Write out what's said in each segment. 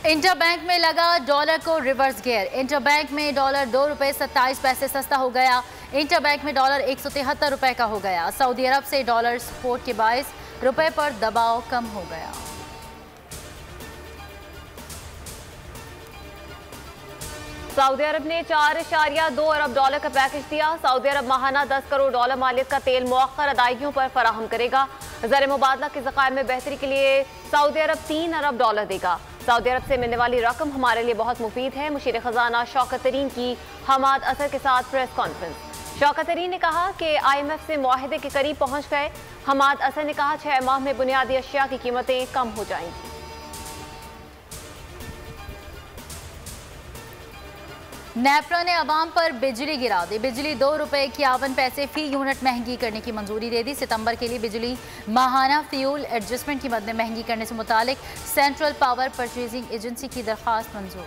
Inter bank में लगा dollar को रिवर्स गियर। इंटर बैंक में डॉलर 2 रुपये 27 पैसे सस्ता हो गया। इंटर बैंक में डॉलर 173 रुपये का हो गया। सऊदी अरब से डॉलर सपोर्ट के बायस रुपए पर दबाव कम हो गया। सऊदी अरब ने 4.2 अरब डॉलर का पैकेज दिया। सऊदी अरब माहाना 10 करोड़ डॉलर मालियत का तेल मौखर अदायगियों पर फराहम करेगा। ज़र मुबादला के ज़खायर में बेहतरी के लिए सऊदी अरब 3 अरब डॉलर देगा। सऊदी अरब से मिलने वाली रकम हमारे लिए बहुत मुफीद है। मुशीर खजाना शौकत तरीन की हमाद असर के साथ प्रेस कॉन्फ्रेंस। शौकत तरीन ने कहा कि IMF से मुआहदे के करीब पहुंच गए। हमाद असर ने कहा 6 माह में बुनियादी अशिया की कीमतें कम हो जाएंगी। नेपरा ने अवाम पर बिजली गिरा दी। बिजली 2 रुपये 51 पैसे फी यूनिट महंगी करने की मंजूरी दे दी। सितंबर के लिए बिजली माहाना फ्यूल एडजस्टमेंट की मद में महंगी करने से मुतालिक सेंट्रल पावर परचेजिंग एजेंसी की दरख्वास्त मंजूर।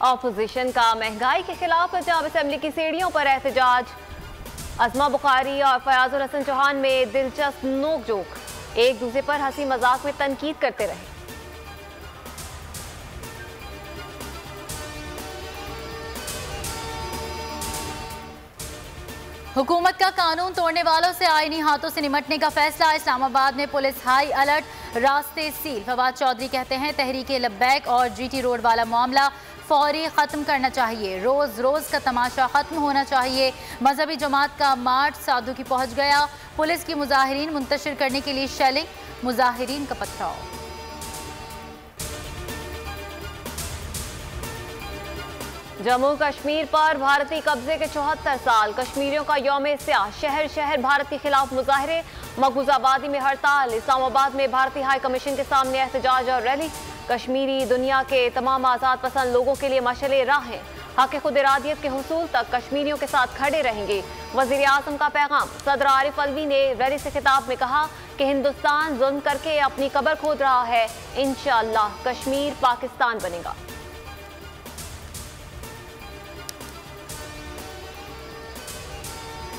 ऑपोजिशन का महंगाई के खिलाफ पंजाब असेंबली की सीढ़ियों पर एहतजाज। अज़मा बुखारी और फयाजुल हसन चौहान में दिलचस्प नोकझोंक। एक दूसरे पर हंसी मजाक में तनकीद करते रहे। हुकूमत का कानून तोड़ने वालों से आईनी हाथों से निमटने का फैसला। इस्लामाबाद में पुलिस हाई अलर्ट, रास्ते सील। फवाद चौधरी कहते हैं तहरीके लब्बैक और GT रोड वाला मामला फौरी ख़त्म करना चाहिए। रोज़ रोज़ का तमाशा ख़त्म होना चाहिए। मजहबी जमात का मार्च साधु की पहुंच गया। पुलिस की मुजाहिरीन मुंतशिर करने के लिए शेलिंग, मुजाहिरीन का पथराव। जम्मू कश्मीर पर भारतीय कब्जे के 74 साल। कश्मीरियों का यौम स्याह। शहर शहर भारत के खिलाफ मुजाहरे। मकबूजाबादी में हड़ताल। इस्लामाबाद में भारतीय हाई कमीशन के सामने एहतजाज और रैली। कश्मीरी दुनिया के तमाम आज़ाद पसंद लोगों के लिए मशअले राह हैं। हक खुद इरादियत के हुसूल तक कश्मीरियों के साथ खड़े रहेंगे। वज़ीर आज़म का पैगाम। सदर आरिफ अलवी ने रैली से खिताब में कहा कि हिंदुस्तान जुल्म करके अपनी कब्र खोद रहा है। इंशाअल्लाह कश्मीर पाकिस्तान बनेगा।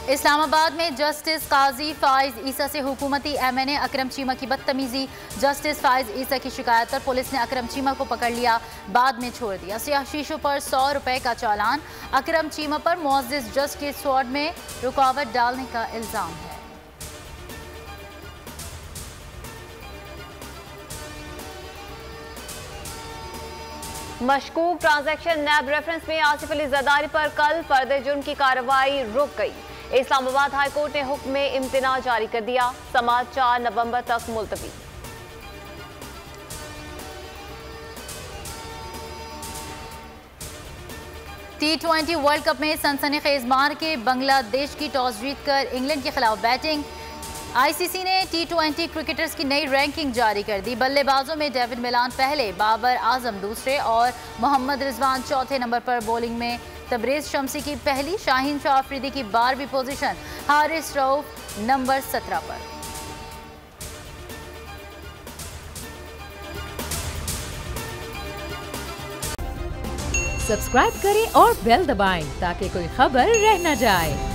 इस्लामाबाद में जस्टिस काजी फाइज ईसा से हुकूमती MNA अकरम चीमा की बदतमीजी। जस्टिस फाइज ईसा की शिकायत पर पुलिस ने अकरम चीमा को पकड़ लिया, बाद में छोड़ दिया। सियाह शीशों पर 100 रुपए का चालान। अकरम चीमा पर मुअज़्ज़िज़ जज के स्वाड में रुकावट डालने का इल्ज़ाम है। मशकूक ट्रांजैक्शन नैब रेफरेंस में आसिफ अली जरदारी पर कल फर्द जुर्म की कार्रवाई रुक गई। इस्लामाबाद हाई कोर्ट ने हुक्म में इम्तिना जारी कर दिया। समाअत 4 नवंबर तक मुलतवी। T20 वर्ल्ड कप में सनसनीखेज मार के बांग्लादेश की टॉस जीतकर इंग्लैंड के खिलाफ बैटिंग। ICC ने T20 क्रिकेटर्स की नई रैंकिंग जारी कर दी। बल्लेबाजों में डेविड मिलान पहले, बाबर आजम दूसरे और मोहम्मद रिजवान चौथे नंबर पर। बॉलिंग में तबरेज शम्सी की पहली, शाहीन शाह अफरीदी की 12वीं पोजीशन, हारिस रऊफ नंबर 17 पर। सब्सक्राइब करें और बेल दबाएं ताकि कोई खबर रह न जाए।